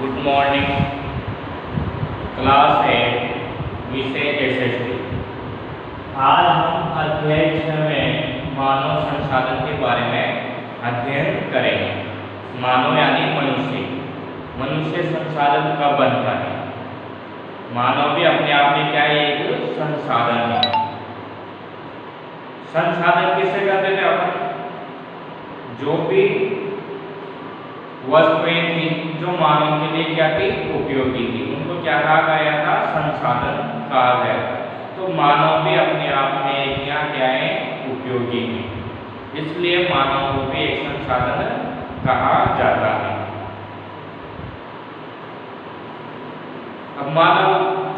Good morning. Class 8 विषय SST. आज हम अध्याय 6 में मानव संसाधन के बारे में अध्ययन करेंगे। मानव यानी मनुष्य। मनुष्य संसाधन कब बनता है? मानव भी अपने आप में क्या है? एक संसाधन है। संसाधन किससे कहते थे अपन? जो भी वस्तुएं थी जो मानव के लिए क्या थी? उपयोगी थी, उनको क्या कहा गया था? संसाधन कहा गया था। तो मानव भी अपने आप में क्या है? उपयोगी है, इसलिए मानव को भी एक संसाधन कहा जाता है। अब मानव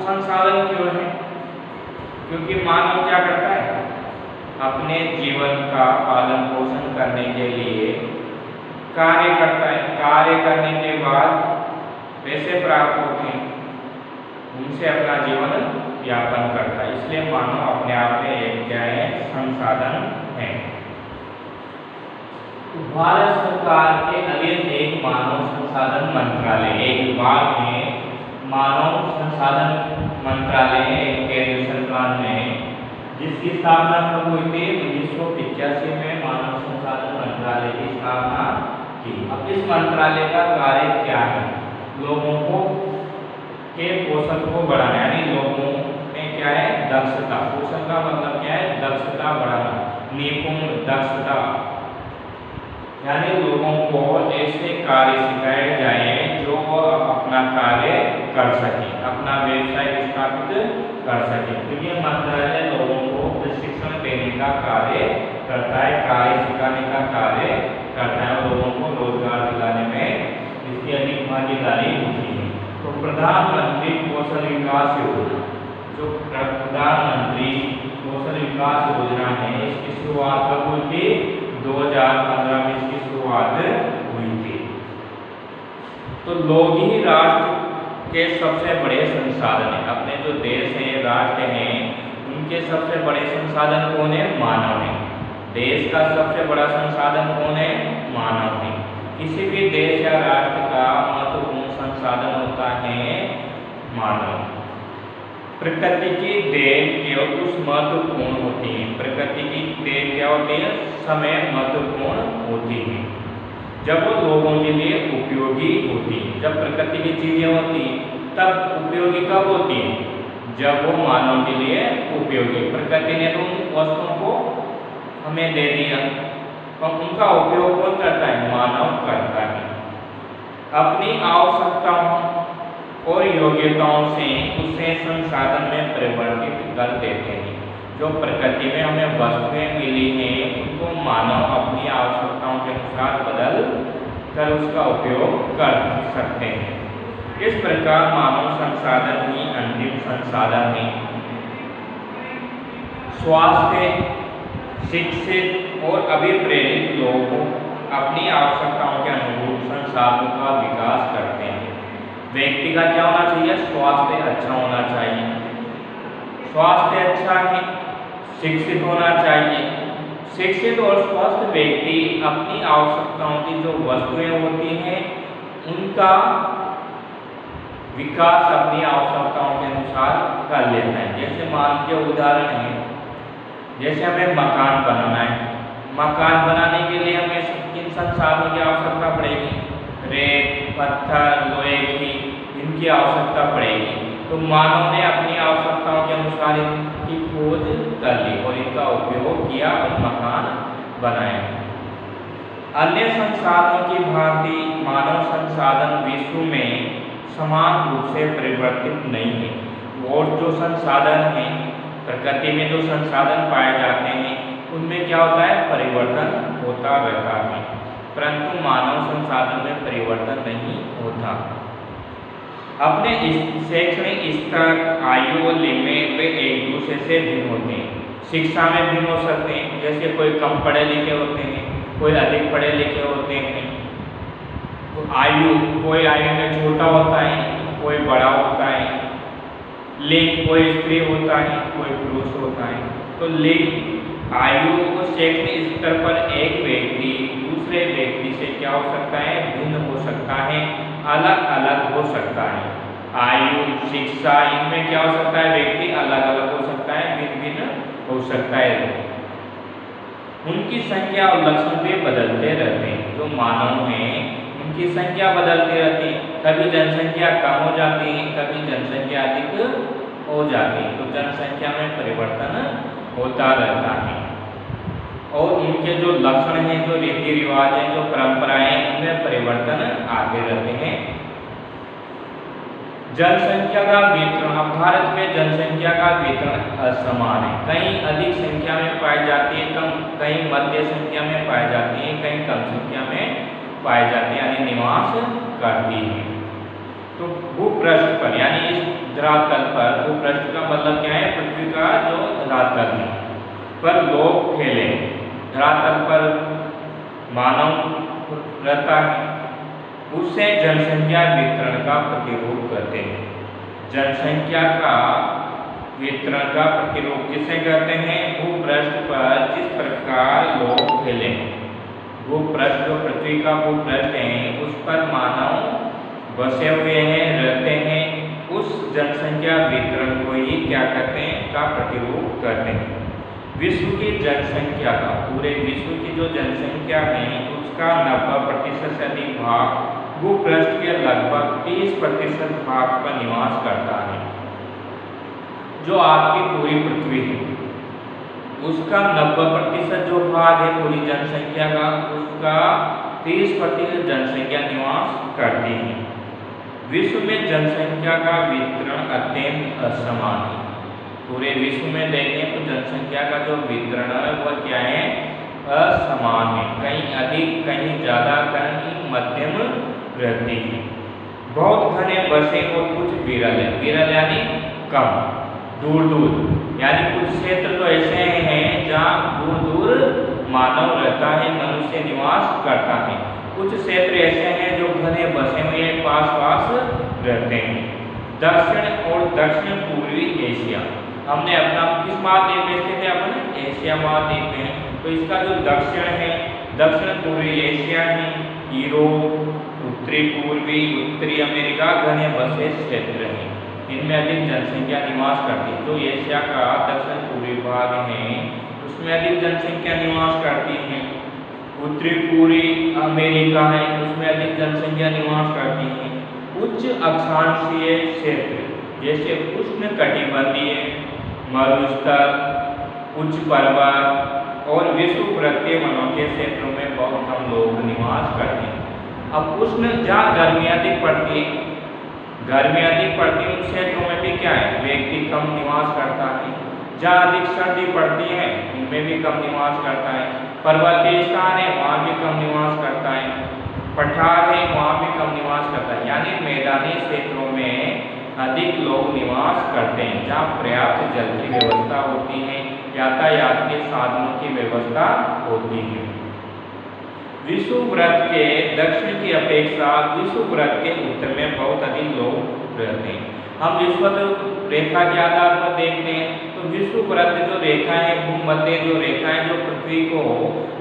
संसाधन क्यों है? क्योंकि मानव क्या करता है? अपने जीवन का पालन पोषण करने के लिए कार्य करता है। कार्य करने के बाद पैसे प्राप्त होते हैं, उनसे अपना जीवन यापन करता है। इसलिए मानव अपने आप में एक क्या है? संसाधन है। भारत सरकार के अधीन एक मानव संसाधन मंत्रालय, एक विभाग में मानव संसाधन मंत्रालय है केंद्र सरकार में, जिसकी स्थापना कब हुई थी? 1985 में मानव संसाधन मंत्रालय की स्थापना की। अब इस मंत्रालय का कार्य क्या है? लोगों को के कौशल को बढ़ाना, यानी लोगों में क्या है? दक्षता। कौशल का मतलब क्या है? दक्षता बढ़ाना, निपुण दक्षता, यानी लोगों को ऐसे कार्य सिखाए जाए जो अपना कार्य कर सके, अपना व्यवसाय स्थापित कर सके। तो ये मंत्रालय लोगों को प्रशिक्षण देने का कार्य करता है, कार्य सिखाने का कार्य करता है, लोगों को रोजगार दिलाने में इसकी अधिक भागीदारी होती है। तो प्रधानमंत्री कौशल विकास योजना, जो प्रधानमंत्री कौशल विकास योजना है, इसकी शुरुआत कब हुई थी? 2015 में इसकी शुरुआत हुई थी। तो लोग ही राष्ट्र के सबसे बड़े संसाधन है। अपने जो देश है, राष्ट्र हैं, उनके सबसे बड़े संसाधन कौन है? मानव है। देश का सबसे बड़ा संसाधन कौन है? मानव है। किसी भी देश या राष्ट्र का महत्वपूर्ण संसाधन होता है मानव। प्रकृति की देन केवल कुछ महत्वपूर्ण होती है। प्रकृति की देन क्या होती है? समय महत्वपूर्ण होती है जब वो लोगों के लिए उपयोगी होती है। जब प्रकृति की चीजें होती हैं तब उपयोगी कब होती है? जब वो मानव के लिए उपयोगी। प्रकृति ने तो उन वस्तुओं को हमें दे दिया, तो उनका उपयोग कौन करता है? मानव करता है। अपनी आवश्यकताओं और योग्यताओं से उसे संसाधन में परिवर्तित कर देते हैं। जो प्रकृति में हमें वस्तुएं मिली हैं उनको मानव अपनी आवश्यकताओं के अनुसार बदल कर उसका उपयोग कर सकते हैं। इस प्रकार मानव संसाधन ही अंतिम संसाधन है। स्वास्थ्य, शिक्षित और अभिप्रेरित लोग अपनी आवश्यकताओं के अनुरूप संसाधनों का विकास करते हैं। व्यक्ति का क्या होना चाहिए? स्वास्थ्य अच्छा होना चाहिए। स्वास्थ्य अच्छा है, शिक्षित होना चाहिए। शिक्षित और स्वस्थ व्यक्ति अपनी आवश्यकताओं की जो वस्तुएं होती हैं उनका विकास अपनी आवश्यकताओं के अनुसार कर लेता है। जैसे मान लीजिए उदाहरण है, जैसे हमें मकान बनाना है। मकान बनाने के लिए हमें किन संसाधनों की आवश्यकता पड़ेगी? रेत, पत्थर, लोहे की, इनकी आवश्यकता पड़ेगी। तो मानव ने अपनी आवश्यकताओं के अनुसार इनकी खोज कर ली और इनका उपयोग किया और मकान बनाए। अन्य संसाधनों की भांति मानव संसाधन विश्व में समान रूप से परिवर्तित नहीं है। और जो संसाधन हैं, प्रकृति में जो संसाधन पाए जाते हैं उनमें क्या होता है? परिवर्तन होता रहता है, परंतु मानव संसाधन में परिवर्तन नहीं होता। अपने शैक्षणिक स्तर, आयु और लिंग वे एक दूसरे से भिन्न होते हैं। शिक्षा में भिन्न हो सकते हैं, जैसे कोई कम पढ़े लिखे होते हैं, कोई अधिक पढ़े लिखे होते हैं। तो आयु, कोई आयु में छोटा होता है, कोई बड़ा होता है। लिंग, कोई स्त्री होता है, कोई पुरुष होता है। तो लिंग, आयु और शैक्षणिक स्तर पर एक व्यक्ति दूसरे व्यक्ति से क्या हो सकता है? भिन्न हो सकता है। अलग अलग हो सकता है। आयु, शिक्षा, इनमें क्या हो सकता है, व्यक्ति अलग अलग हो सकता है, भिन्न भिन्न हो सकता है। उनकी संख्या और लक्षण भी बदलते रहते हैं। जो मानव हैं उनकी संख्या बदलती रहती है, कभी जनसंख्या कम हो जाती है, कभी जनसंख्या अधिक हो जाती है। तो जनसंख्या में परिवर्तन होता रहता है। और इनके जो लक्षण हैं, जो रीति रिवाज हैं, जो परंपराएं, उनमें परिवर्तन आते रहते हैं। जनसंख्या का वितरण, अब भारत में जनसंख्या का वितरण असमान है। कहीं अधिक संख्या में पाई जाती है, कहीं मध्य संख्या में पाई जाती है, कहीं कम संख्या में पाई जाती है, यानी निवास करती है। तो भूपृष्ठ पर, यानी इस धरातल पर, भूपृष्ठ का मतलब क्या है, पृथ्वी का जो धरातल है पर लोग फैले, धरातल पर मानव रहता है, उससे जनसंख्या वितरण का प्रतिरूप करते हैं। जनसंख्या का वितरण का प्रतिरूप किसे कहते हैं, भूपृष्ठ पर जिस प्रकार लोग फैले, भूपृष्ठ जो पृथ्वी का भूपृष्ठ है उस पर मानव बसे हुए हैं, रहते हैं, उस जनसंख्या वितरण को ही क्या कहते हैं, का प्रतिरूप करते हैं। विश्व की जनसंख्या का, पूरे विश्व की जो जनसंख्या है उसका 90% से अधिक भाग भूपृष्ठ के लगभग 30% भाग पर निवास करता है। जो आपकी पूरी पृथ्वी है उसका 90% जो भाग है पूरी जनसंख्या का, उसका 30% जनसंख्या निवास करती है। विश्व में जनसंख्या का वितरण अत्यंत असमान है। पूरे विश्व में देखें तो जनसंख्या का जो वितरण है वह क्या है, असमान है, कहीं अधिक कहीं ज़्यादा, कहीं मध्यम रहती है। बहुत घने बसे और कुछ विरल है, विरल यानी कम, दूर दूर, यानी कुछ क्षेत्र तो ऐसे हैं जहाँ दूर दूर मानव रहता है, मनुष्य निवास करता है। कुछ क्षेत्र ऐसे हैं जो घने बसे हुए पास पास रहते हैं। दक्षिण और दक्षिण पूर्वी एशिया, हमने अपना किस महाद्वीप में स्थित है, अपन एशिया महाद्वीप में, तो इसका जो दक्षिण है, दक्षिण पूर्वी एशिया है, यूरोप, उत्तरी पूर्वी उत्तरी अमेरिका घने बसे क्षेत्र हैं, इनमें अधिक जनसंख्या निवास करती है। जो एशिया का दक्षिण पूर्वी भाग है उसमें अधिक जनसंख्या निवास करती है। उत्तरी पूर्वी अमेरिका है उसमें अधिक जनसंख्या निवास करती है। उच्च अक्षांशीय क्षेत्र जैसे उष्ण कटिबंधीय, मरुस्थल, उच्च पर्वत और विषुववृत्तीय वनों के क्षेत्रों में बहुत कम लोग निवास करते हैं। अब उष्ण जहाँ गर्मी अधिक पड़ती है, गर्मी अधिक पड़ती है उन क्षेत्रों में भी क्या है, व्यक्ति कम निवास करता है। जहाँ अधिक सर्दी पड़ती है उनमें भी कम निवास करता है। पर्वतीय स्थान है वहाँ भी कम निवास करता है। पठार है वहाँ भी कम निवास करता है, यानी मैदानी क्षेत्रों में अधिक लोग निवास करते हैं। जहाँ पर्याप्त जल की व्यवस्था होती है, यातायात के साधनों की व्यवस्था होती है। विषुववृत्त के दक्षिण की अपेक्षा विषुववृत्त के उत्तर में बहुत अधिक लोग रहते हैं। हम विषुववृत्त रेखा के आधार पर देखते हैं तो विषुववृत्त जो रेखा है, भूमध्य जो रेखा है, जो पृथ्वी को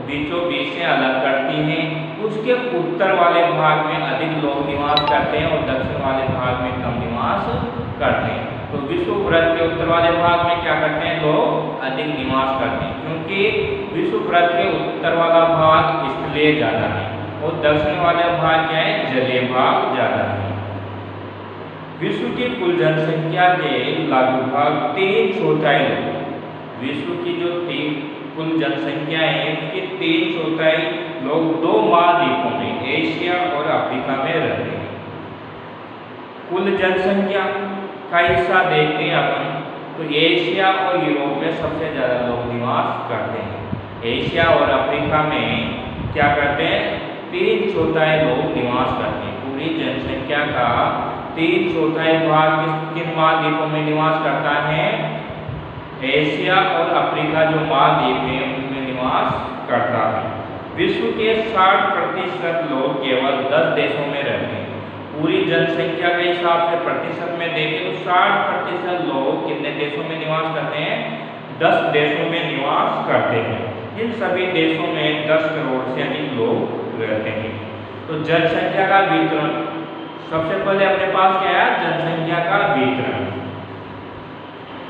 बीचों बीच से अलग करती है, उसके उत्तर वाले भाग में अधिक लोग निवास करते हैं और दक्षिण वाले भाग में कम निवास करते हैं। तो विषुववृत्त के उत्तर वाले भाग में क्या करते हैं, लोग अधिक निवास करते हैं, क्योंकि विषुववृत्त के उत्तर वाला भाग स्थलीय ज़्यादा है और दक्षिण वाला भाग क्या है, जलीय भाग ज़्यादा है। विश्व की कुल जनसंख्या के लगभग 3/4 लोग, विश्व की जो कुल जनसंख्या है उसकी 3/4 लोग 2 महाद्वीपों में, एशिया और अफ्रीका में रहते हैं। कुल जनसंख्या का हिस्सा देखते हैं अपन तो एशिया और यूरोप में सबसे ज़्यादा लोग निवास करते हैं। एशिया और अफ्रीका में क्या करते हैं, 3/4 लोग निवास करते हैं। पूरी जनसंख्या का 3/4 भाग किन महाद्वीपों में निवास करता है, एशिया और अफ्रीका जो महाद्वीप है उनमें निवास करता है। विश्व के 60% लोग केवल 10 देशों में रहते हैं। पूरी जनसंख्या के हिसाब से प्रतिशत में देखें तो 60% लोग कितने देशों में निवास करते हैं, 10 देशों में निवास करते हैं। इन सभी देशों में 10 करोड़ से अधिक लोग रहते हैं। तो जनसंख्या का वितरण सबसे पहले अपने पास क्या है, जनसंख्या का वितरण।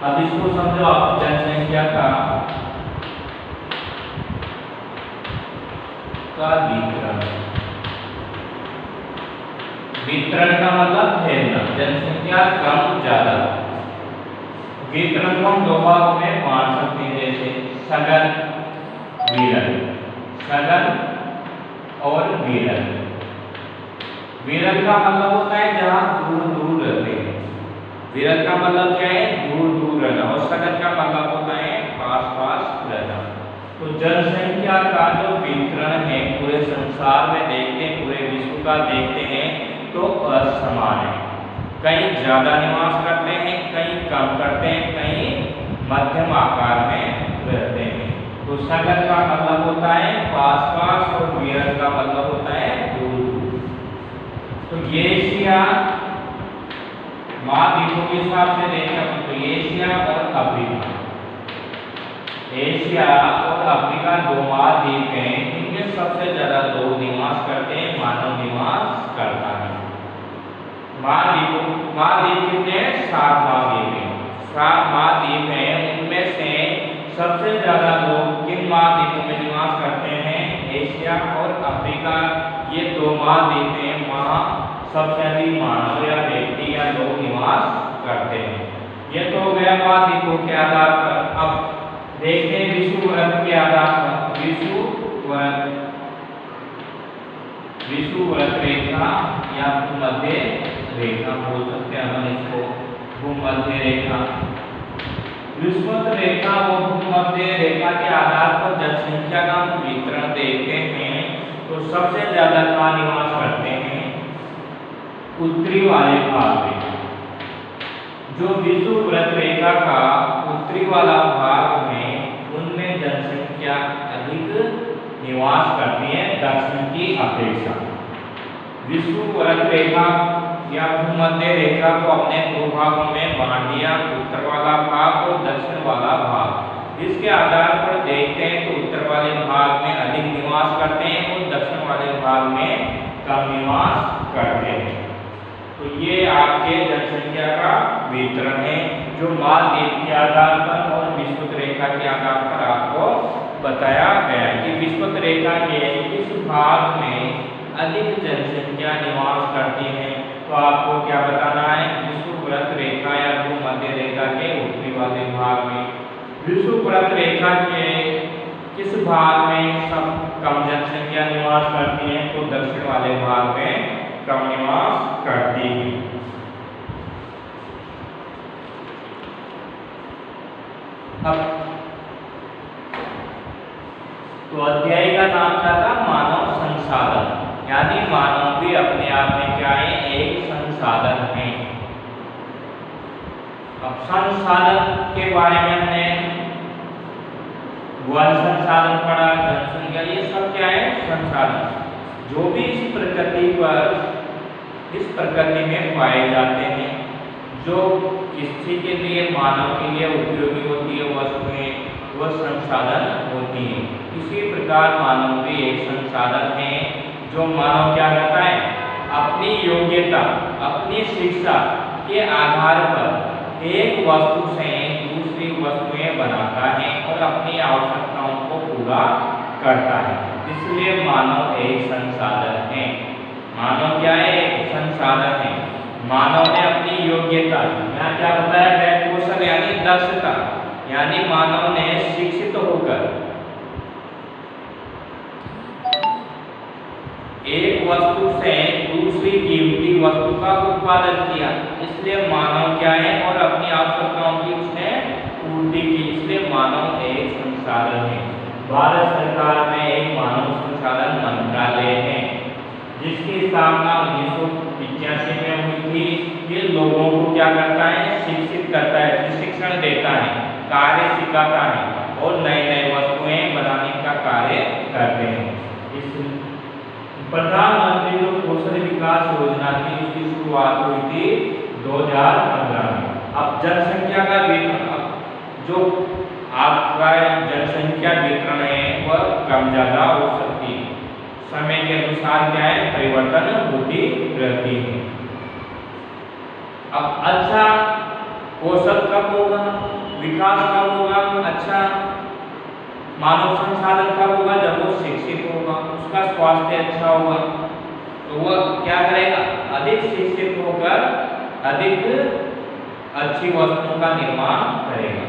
अब इसको समझो आप, जनसंख्या का वितरण। वितरण का मतलब फैलना, जनसंख्या कम ज्यादा। वितरण को हम दो भागों में बांट सकते हैं, जैसे सघन, विरल। सघन और विरल। विरल का मतलब होता है जहां दूर दूर रहते हैं। विरल का मतलब क्या है, दूर दूर रहना। और सघन का मतलब होता है पास पास रहना। तो जनसंख्या का जो वितरण है पूरे संसार में देखते हैं, पूरे विश्व का देखते हैं तो असमान है। कहीं ज्यादा निवास करते हैं, कहीं कम करते हैं, कहीं मध्यम आकार में रहते हैं। तो सघन का मतलब होता है पास पास और विरल का मतलब होता है दूर दूर। तो एशिया महाद्वीपों के हिसाब से देखें तो एशिया और अफ्रीका, एशिया और अफ्रीका दो महाद्वीप हैं, इनमें सबसे ज्यादा लोग निवास करते हैं, मानव निवास करता है। महाद्वीप कितने हैं, 7 महाद्वीप हैं। 7 महाद्वीप हैं, उनमें से सबसे ज्यादा लोग किन महाद्वीपों में निवास करते हैं, एशिया और अफ्रीका। ये दो महाद्वीप हैं, वहाँ सबसे अधिक मानव या व्यक्ति या लोग निवास करते हैं। ये तो हो गया महाद्वीपों के आधार पर। अब देखते हैं विषुववृत्त के आधार पर। विषुववृत्त रेखा या भूमध्य रेखा बोल सकते हैं हम इसको, भूमध्य रेखा। विषुववृत्त रेखा और भूमध्य रेखा के आधार पर जनसंख्या का वितरण देखते हैं तो सबसे ज्यादा कहाँ निवास करते हैं, उत्तरी वाले भाग में। जो विषुववृत्त रेखा का उत्तरी वाला भाग है उनमें जनसंख्या अधिक निवास करती है दक्षिण की अपेक्षा। विषुववृत्त रेखा या भूमध्य रेखा को अपने दो भागों में बांट दिया, उत्तर वाला भाग और दक्षिण वाला भाग। इसके आधार पर देखते हैं तो उत्तर वाले भाग में अधिक निवास करते हैं और दक्षिण वाले भाग में कम निवास करते हैं। तो ये आपके जनसंख्या का वितरण है जो महाद्वीप के आधार पर और विषुववृत्त रेखा के आधार पर आपको बताया गया है कि विषुववृत्त रेखा के किस भाग में अधिक जनसंख्या निवास करती है। तो आपको क्या बताना है, विषुववृत्त रेखा या भूमध्य रेखा के उत्तरी वाले भाग में। विषुववृत्त रेखा के किस भाग में सब कम जनसंख्या निवास करती है, तो दक्षिण वाले भाग में कम निवास करती है। अब तो अध्याय का नाम क्या था, मानव संसाधन। यानी मानव भी अपने आप में क्या है, एक संसाधन है। अब संसाधन के बारे में हमने वन संसाधन पढ़ा, जनसंख्या, ये सब क्या है, संसाधन जो भी इस प्रकृति में पाए जाते हैं, जो किसी के लिए मानव के लिए उपयोगी होती है वस्तुएं, वह संसाधन होती है। इसी प्रकार मानव भी एक संसाधन है जो मानव क्या करता है, अपनी योग्यता, अपनी शिक्षा के आधार पर एक वस्तु से दूसरी वस्तुएं बनाता है और अपनी आवश्यकताओं को पूरा करता है। इसलिए मानव एक संसाधन है। मानव क्या है, एक संसाधन है। मानव ने अपनी योग्यता, यहाँ क्या बताया, कौशल यानी दक्षता, यानी मानव ने शिक्षित होकर एक वस्तु से दूसरी कीमती वस्तु का उत्पादन किया। इसलिए मानव क्या है, और अपनी आवश्यकताओं की उसने पूर्ति की। इसलिए मानव एक संसाधन है। भारत सरकार में एक मानव संसाधन मंत्रालय है जिसकी स्थापना 1985 में हुई थी। ये लोगों को क्या करता है, शिक्षित करता है, प्रशिक्षण देता है, कार्य सिखाता है और नए नए वस्तुएं बनाने का कार्य करते हैं। इस प्रधानमंत्री जो कौशल विकास योजना थी उसकी शुरुआत हुई थी 2015 में। अब जनसंख्या का वितरण, जो आपका जनसंख्या वितरण है वह कम ज्यादा हो सकती है, समय के अनुसार क्या है, परिवर्तन होती रहती है। अब अच्छा कौशल कब होगा, विकास कब होगा, अच्छा मानव संसाधन कब होगा, जब वो शिक्षित होगा, उसका स्वास्थ्य अच्छा होगा, तो वह क्या करेगा, अधिक शिक्षित होकर अधिक अच्छी वस्तुओं का निर्माण करेगा।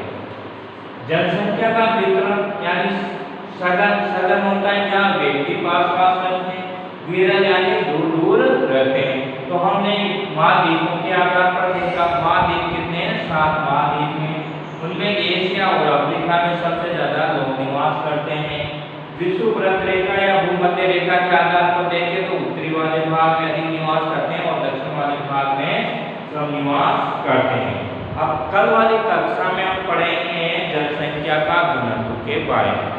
जनसंख्या का वितरण यानी सघन होता है, जहाँ व्यक्ति पास पास रहते हैं, विरल यानी दूर दूर रहते हैं। तो हमने महाद्वीपों के आधार पर देखा, महाद्वीप कितने हैं, 7 महाद्वीप हैं, उनमें एशिया और अफ्रीका में सबसे ज्यादा लोग निवास करते हैं। विषुववृत्त रेखा या भूमध्य रेखा के आधार पर देखें तो उत्तरी वाले भाग में अधिक निवास करते हैं और दक्षिण वाले भाग में कम निवास करते हैं। अब कल वाली कक्षा में हम पढ़ेंगे जनसंख्या का घनत्व के बारे में।